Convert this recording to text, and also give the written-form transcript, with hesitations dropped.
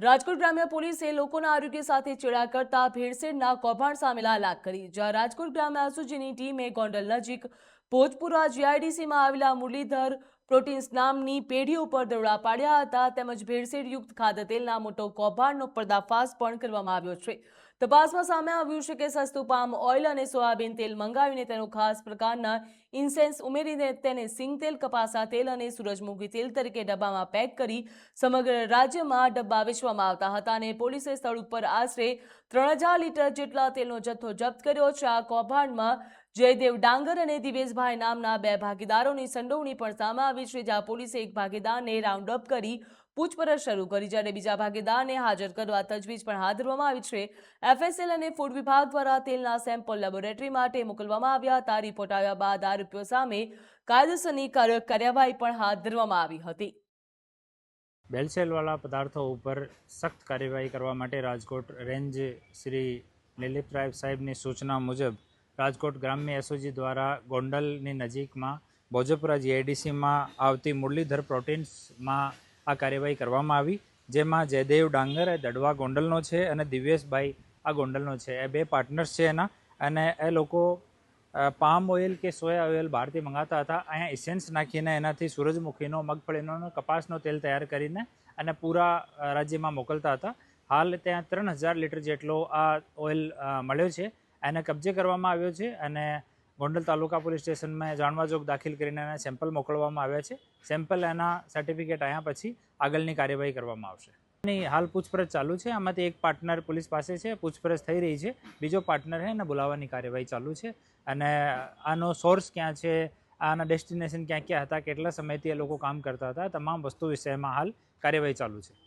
રાજકોટ ગ્રામ્ય પોલીસે લોકોના આરોગ્ય સાથે ચેડા કરતા ભેળસેળના કૌભાંડ સામે લાલાક કરી, જ્યાં રાજકોટ ગ્રામ્ય એસઓજીની ટીમે ગોંડલ નજીક ભોજપુરા જીઆઈડીસીમાં આવેલા મુરલીધર પ્રોટીન્સ નામની પેઢી ઉપર દરોડા પાડ્યા હતા, તેમજ ભેળસેળયુક્ત ખાદ્યતેલના મોટો કૌભાંડનો પર્દાફાશ પણ કરવામાં આવ્યો છે। તપાસમાં સામે આવ્યું છે કે સસ્તું પામ ઓઇલ અને સોયાબીન તેલ મંગાવીને તેનો ખાસ પ્રકારના ઇન્સેન્સ ઉમેરીને તેને સિંગ તેલ, કપાસા તેલ અને સૂરજમુખી તેલ તરીકે ડબ્બામાં પેક કરી સમગ્ર રાજ્યમાં ડબ્બા વેચવામાં આવતા હતા અને પોલીસે સ્થળ ઉપર આશરે 3000 લીટર જેટલા તેલનો જથ્થો જપ્ત કર્યો છે। આ કૌભાંડમાં જયદેવ ડાંગર અને દિવેશભાઈ નામના બે ભાગીદારોની સંડોવણી પણ સામે આવી છે, જ્યાં પોલીસે એક ભાગીદારને રાઉન્ડ અપ કરી પૂછપરછ શરૂ કરી, જ્યારે બીજા ભાગીદારને હાજર કરવા તજવીજ પણ હાથ ધરવામાં આવી છે। એફએસએલ અને ફૂડ વિભાગ દ્વારા તેલના સેમ્પલ લેબોરેટરી માટે મોકલવામાં આવ્યા હતા। રિપોર્ટ આવ્યા બાદ આરોપીઓ સામે કાયદેસરની કાર્યવાહી પણ હાથ ધરવામાં આવી હતી। બેલસેલવાળા પદાર્થો ઉપર સખ્ત કાર્યવાહી કરવા માટે રાજકોટ રેન્જ શ્રી લલિતરાય સાહેબની સૂચના મુજબ રાજકોટ ગ્રામ્ય એસઓજી દ્વારા ગોંડલની નજીકમાં ભોજપુરા જીઆઈડીસીમાં આવતી મુરલીધર પ્રોટીન્સમાં આ કાર્યવાહી કરવામાં આવી, જેમાં જયદેવ ડાંગર એ દડવા ગોંડલનો છે અને દિવ્યેશભાઈ આ ગોંડલનો છે। એ બે પાર્ટનર્સ છે એના, અને એ લોકો પામ ઓઇલ કે સોયા ઓઇલ બહારથી મંગાવતા હતા। અહીંયા ઇસેન્સ નાખીને એનાથી સૂરજમુખીનો, મગફળીનો અને કપાસનો તેલ તૈયાર કરીને અને પૂરા રાજ્યમાં મોકલતા હતા। હાલ ત્યાં 3000 લીટર જેટલો આ ઓઇલ મળ્યો છે, એને કબજે કરવામાં આવ્યો છે અને ગોંડલ તાલુકા પોલીસ સ્ટેશનમાં જાણવાજોગ દાખલ કરીને એના સેમ્પલ મોકલવામાં આવ્યા છે। સેમ્પલ એના સર્ટિફિકેટ આવ્યા પછી આગળની કાર્યવાહી કરવામાં આવશે। હાલ પૂછપરછ ચાલુ છે। આમાંથી એક પાર્ટનર પોલીસ પાસે છે, પૂછપરછ થઈ રહી છે, બીજો પાર્ટનર છે એને બોલાવવાની કાર્યવાહી ચાલુ છે અને આનો સોર્સ ક્યાં છે, આના ડેસ્ટિનેશન ક્યાં ક્યાં હતા, કેટલા સમયથી એ લોકો કામ કરતા હતા, તમામ વસ્તુ વિષયમાં હાલ કાર્યવાહી ચાલુ છે।